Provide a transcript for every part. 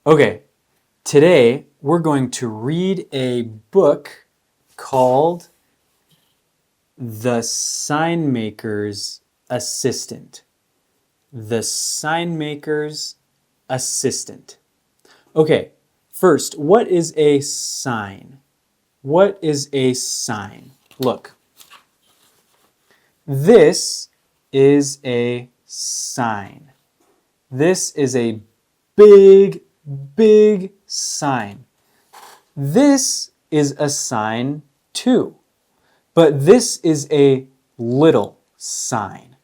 Okay, today we're going to read a book called The Signmaker's Assistant. The Signmaker's Assistant. Okay, first, what is a sign? What is a sign? Look. This is a sign. This is a big sign. This is a sign too, but this is a little sign.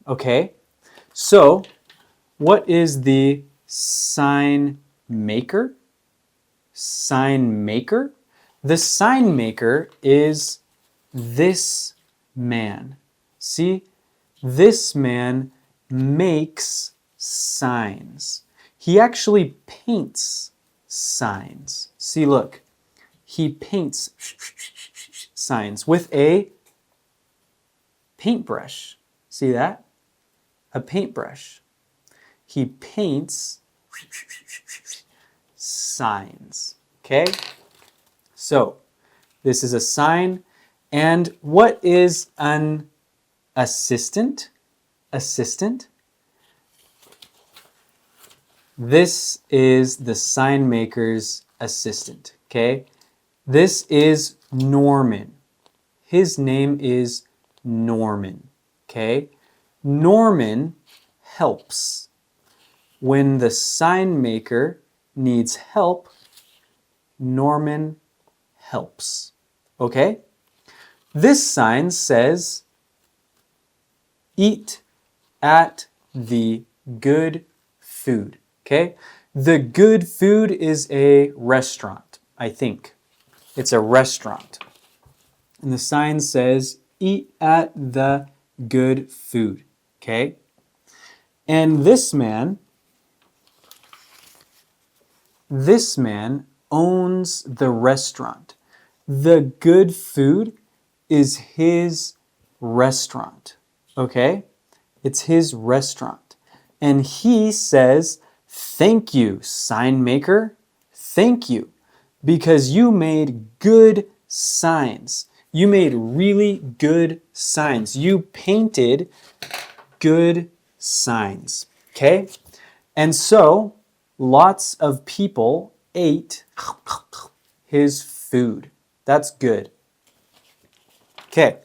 Okay? So, what is the sign maker? Sign maker? The sign maker is this man. See? This man makes signs. He actually paints signs. See, look. He paints signs with a paintbrush. See that? A paintbrush. He paints signs. Okay? So, this is a sign. And what is an assistant? Assistant? This is the sign maker's assistant, okay? This is Norman. His name is Norman, okay? Norman helps. When the sign maker needs help, Norman helps, okay? This sign says, eat at the good food. Okay? The good food is a restaurant, I think. It's a restaurant. And the sign says, eat at the good food. Okay? And this man owns the restaurant. The good food is his restaurant. Okay? It's his restaurant. And he says, thank you, sign maker. Thank you. Because you made good signs. You made really good signs. You painted good signs. Okay? And so, lots of people ate his food. That's good. Okay.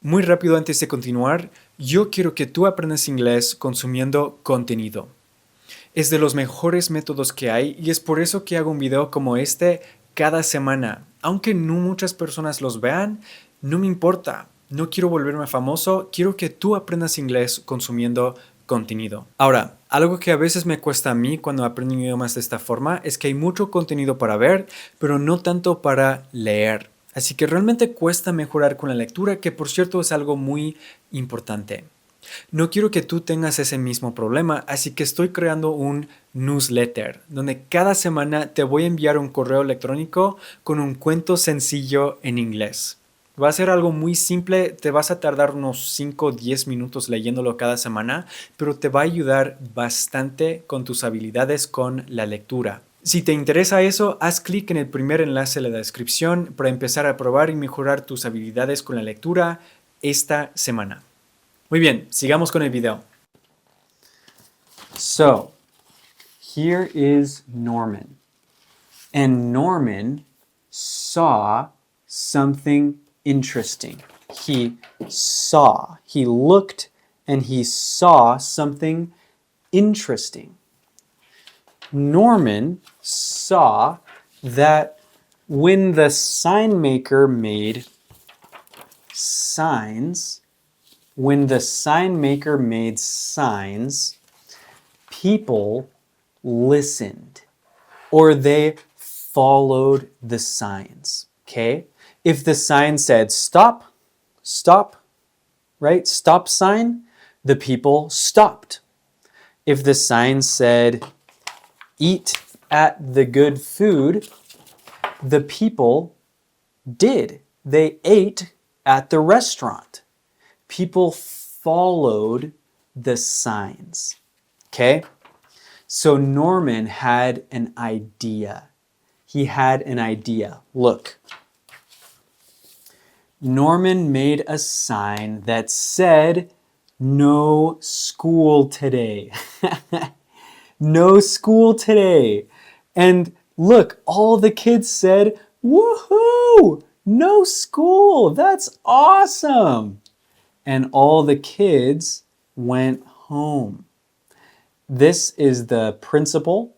Muy rápido antes de continuar, yo quiero que tú aprendas inglés consumiendo contenido. Es de los mejores métodos que hay y es por eso que hago un video como este cada semana. Aunque no muchas personas los vean, no me importa. No quiero volverme famoso, quiero que tú aprendas inglés consumiendo contenido. Ahora, algo que a veces me cuesta a mí cuando aprendo idiomas de esta forma es que hay mucho contenido para ver, pero no tanto para leer. Así que realmente cuesta mejorar con la lectura, que por cierto es algo muy importante. No quiero que tú tengas ese mismo problema, así que estoy creando un newsletter, donde cada semana te voy a enviar un correo electrónico con un cuento sencillo en inglés. Va a ser algo muy simple, te vas a tardar unos 5 o 10 minutos leyéndolo cada semana, pero te va a ayudar bastante con tus habilidades con la lectura. Si te interesa eso, haz clic en el primer enlace de la descripción para empezar a probar y mejorar tus habilidades con la lectura esta semana. Muy bien, sigamos con el video. So, here is Norman. And Norman saw something interesting. He looked and he saw something interesting. Norman saw that when the sign maker made signs, people listened or they followed the signs. Okay? If the sign said stop, right? Stop sign, the people stopped. If the sign said eat at the good food, the people did. They ate at the restaurant. People followed the signs. Okay? So Norman had an idea. He had an idea. Look. Norman made a sign that said, "No school today." No school today. And look, all the kids said, "Woohoo! No school! That's awesome!" And all the kids went home. This is the principal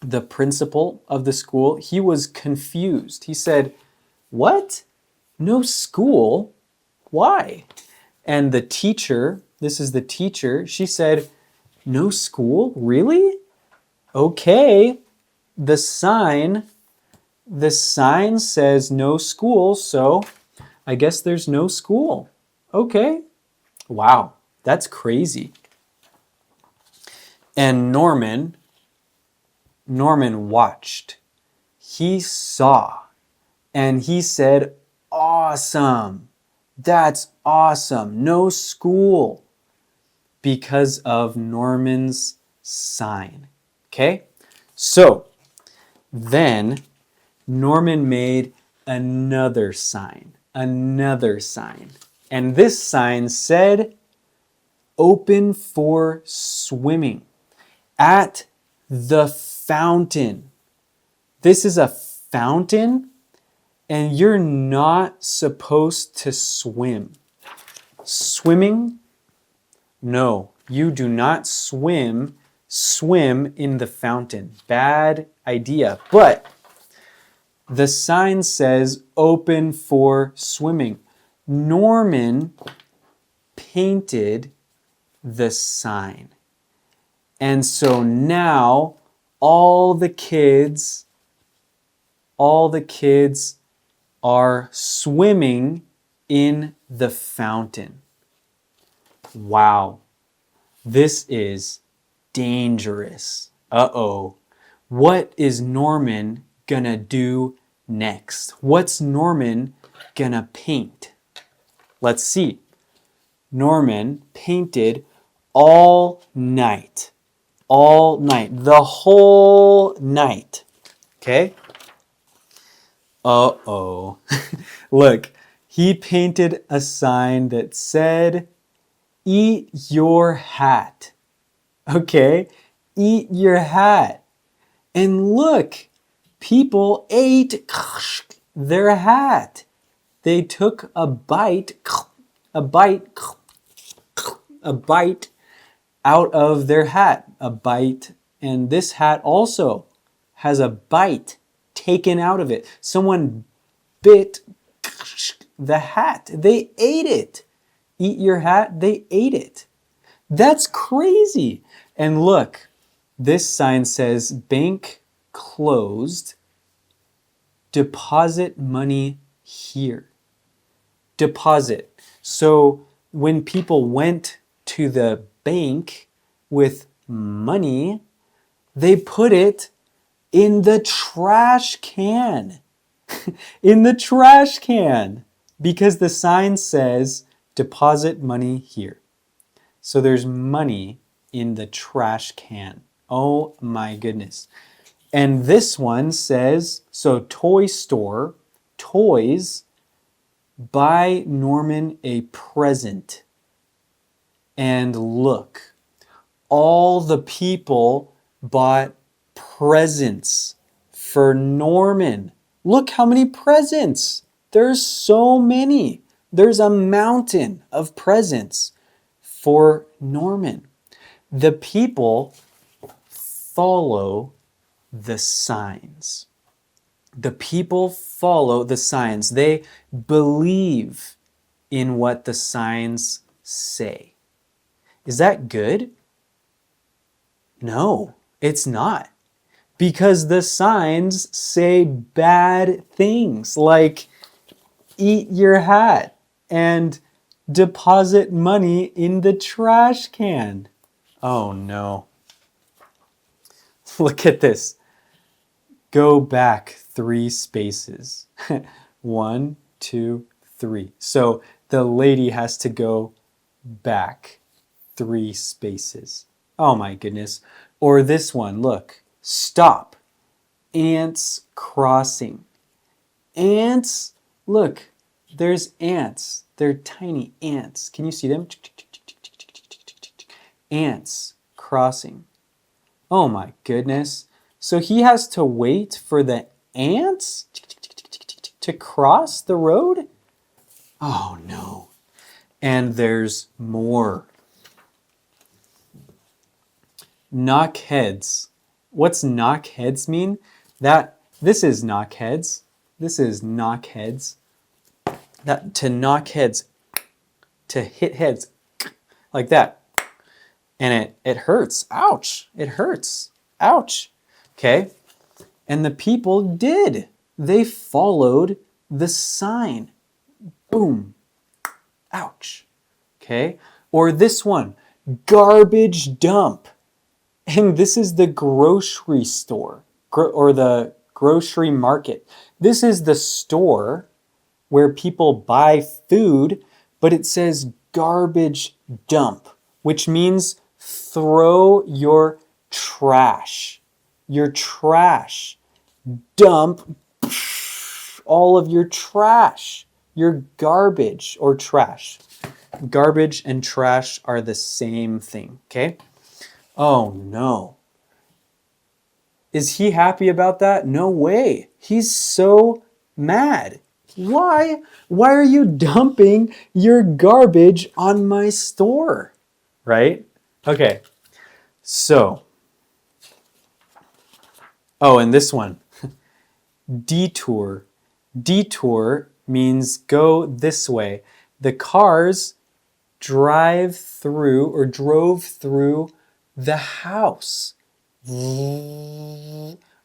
of the school. He was confused. He said, "What? No school? Why?" And the teacher, this is the teacher, she said, "No school? Really? Okay. The sign says no school, so I guess there's no school." Okay. Wow, that's crazy. And Norman watched. He saw. And he said, "Awesome. That's awesome. No school." Because of Norman's sign. Okay? So, then Norman made another sign. And this sign said, "Open for swimming at the fountain." This is a fountain, and you're not supposed to swim. Swimming? No, you do not swim in the fountain. Bad idea. But the sign says open for swimming. Norman painted the sign. And so now all the kids are swimming in the fountain. Wow, this is dangerous. Uh-oh. What is Norman gonna do next? What's Norman gonna paint? Let's see. Norman painted all night. The whole night. Okay? Uh-oh. Look, he painted a sign that said, "Eat your hat." Okay? Eat your hat. And look, people ate their hat. They took a bite out of their hat. A bite. And this hat also has a bite taken out of it. Someone bit the hat. They ate it. Eat your hat, they ate it. That's crazy. And look, this sign says bank closed, deposit money here. Deposit. So when people went to the bank with money, they put it in the trash can. In the trash can. Because the sign says deposit money here. So there's money in the trash can. Oh my goodness. And this one says, so toy store, toys, buy Norman a present. And look, all the people bought presents for Norman. Look how many presents. There's so many. There's a mountain of presents for Norman. The people follow the signs. The people follow the signs. They believe in what the signs say. Is that good? No, it's not. Because the signs say bad things like eat your hat and deposit money in the trash can. Oh no. Look at this. Go back 3 spaces. 1, 2, 3. So the lady has to go back 3 spaces. Oh my goodness. Or this one, look, stop. Ants crossing. Ants, look, there's ants. They're tiny ants. Can you see them? Ants crossing. Oh my goodness. So he has to wait for the ants to cross the road? Oh no. And there's more. Knock heads. What's knock heads mean? This is knock heads. This is knock heads. That to knock heads, to hit heads like that. And it hurts. Ouch. It hurts. Ouch. Okay. And the people did. They followed the sign. Boom. Ouch. Okay. Or this one, garbage dump. And this is the grocery store or the grocery market. This is the store where people buy food, but it says garbage dump, which means throw your trash. Your trash. Dump all of your trash. Your garbage or trash. Garbage and trash are the same thing, okay? Oh no. Is he happy about that? No way. He's so mad. Why? Why are you dumping your garbage on my store? Right? Okay. So. Oh, and this one. Detour. Detour means go this way. The cars drove through the house.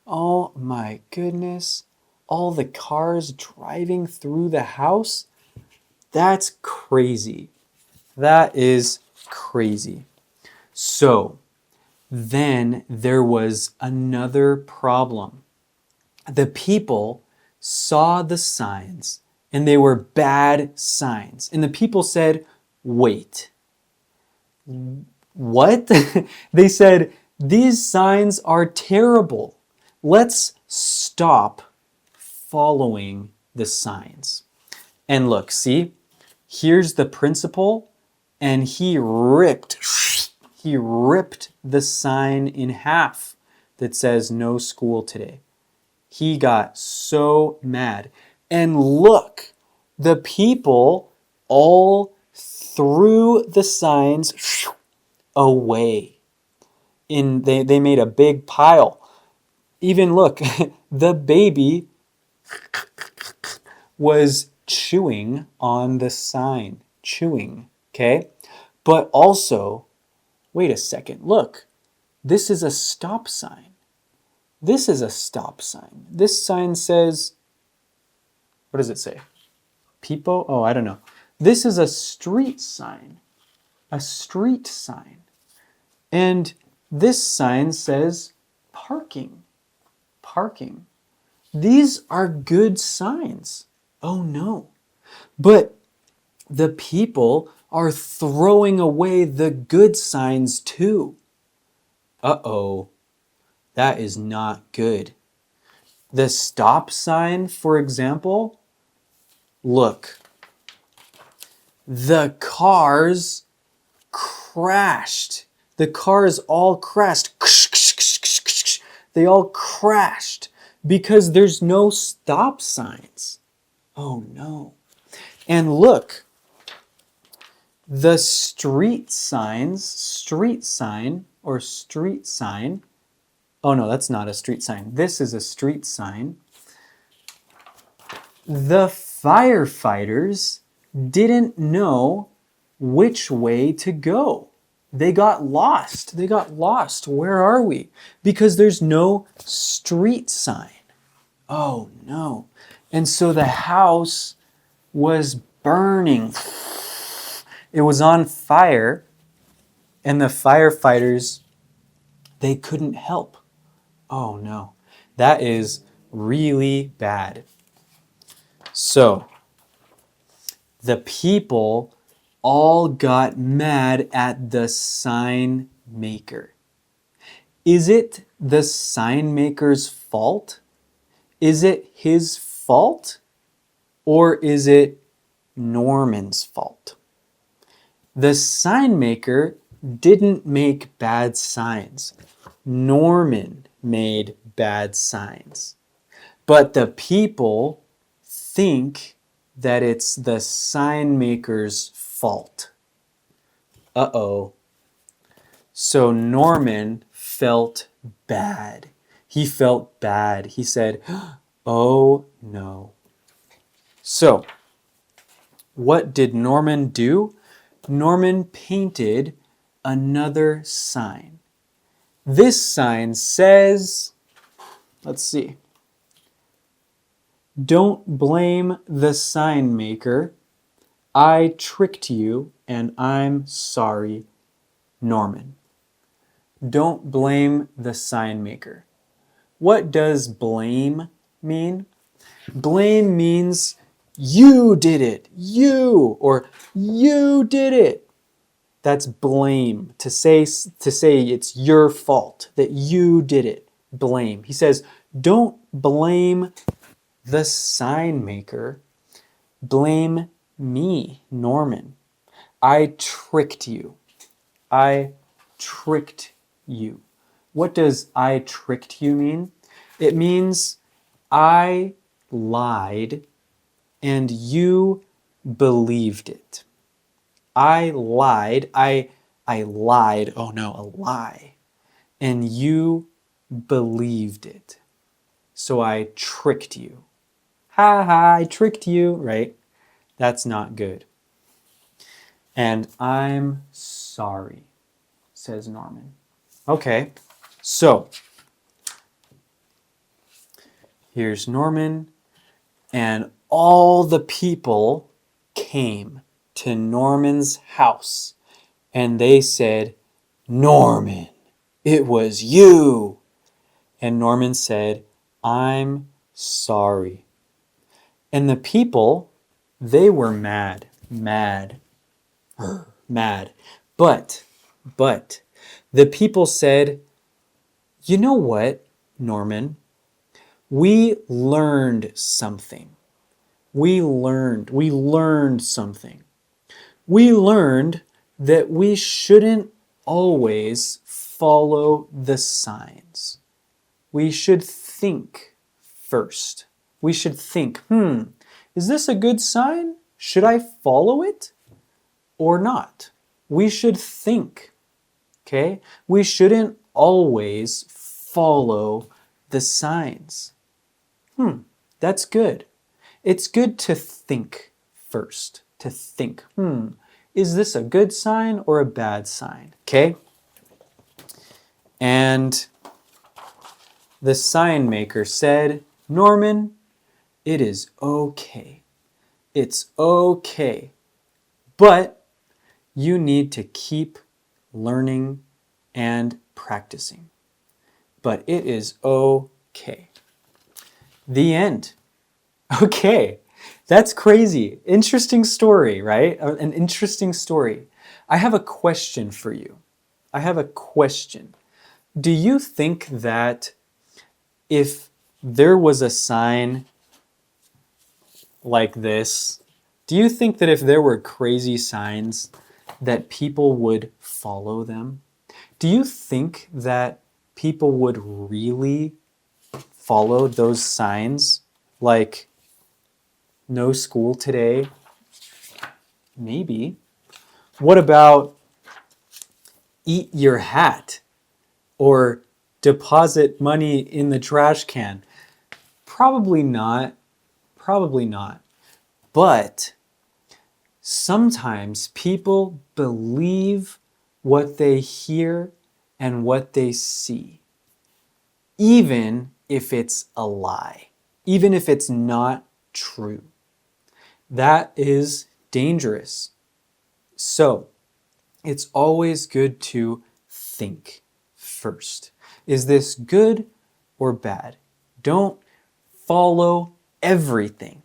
Oh my goodness. All the cars driving through the house? That's crazy. That is crazy. So, then there was another problem. The people saw the signs, and they were bad signs. And the people said, wait. What? They said, these signs are terrible. Let's stop following the signs. And look, see, here's the principal, and he ripped the sign in half that says no school today. He got so mad. And look, the people all threw the signs away. They made a big pile. Even look, the baby was chewing on the sign. Chewing, okay? But also, wait a second, look, this is a stop sign. This is a stop sign. This sign says, what does it say? People? Oh, I don't know. This is a street sign. A street sign. And this sign says parking. Parking. These are good signs. Oh no. But the people are throwing away the good signs too. Uh-oh. That is not good. The stop sign, for example, look. The cars crashed. The cars all crashed. They all crashed because there's no stop signs. Oh no. And look, the street sign. Oh no, that's not a street sign. This is a street sign. The firefighters didn't know which way to go. They got lost. They got lost. Where are we? Because there's no street sign. Oh no. And so the house was burning. It was on fire, and the firefighters, they couldn't help. Oh no, that is really bad. So, the people all got mad at the sign maker. Is it the sign maker's fault? Is it his fault? Or is it Norman's fault? The sign maker didn't make bad signs. Norman made bad signs. But the people think that it's the sign maker's fault. Uh-oh. So Norman felt bad. He felt bad. He said, oh no. So, what did Norman do? Norman painted another sign. This sign says, let's see, don't blame the sign maker. I tricked you and I'm sorry, Norman. Don't blame the sign maker. What does blame mean? Blame means you did it, you, or you did it. That's blame, to say it's your fault, that you did it. Blame. He says, don't blame the sign maker. Blame me, Norman. I tricked you. I tricked you. What does I tricked you mean? It means I lied and you believed it. I lied. I lied. Oh no, a lie. And you believed it. So I tricked you. Ha ha, I tricked you, right? That's not good. And I'm sorry, says Norman. Okay, so here's Norman, and all the people came to Norman's house, and they said, Norman, it was you. And Norman said, I'm sorry. And the people, they were mad. But the people said, you know what, Norman? We learned something. We learned something. We learned that we shouldn't always follow the signs. We should think first. We should think, is this a good sign? Should I follow it or not? We should think, okay? We shouldn't always follow the signs. That's good. It's good to think first, to think, is this a good sign or a bad sign? Okay? And the sign maker said, Norman, it is okay. It's okay. But you need to keep learning and practicing. But it is okay. The end. Okay, that's crazy. Interesting story, right? An interesting story. I have a question for you. I have a question. Do you think that if there was a sign like this, do you think that if there were crazy signs that people would follow them? Do you think that people would really follow those signs? Like, no school today? Maybe. What about eat your hat? Or deposit money in the trash can? Probably not. Probably not. But sometimes people believe what they hear and what they see, even if it's a lie, even if it's not true. That is dangerous. So, it's always good to think first. Is this good or bad? Don't follow everything.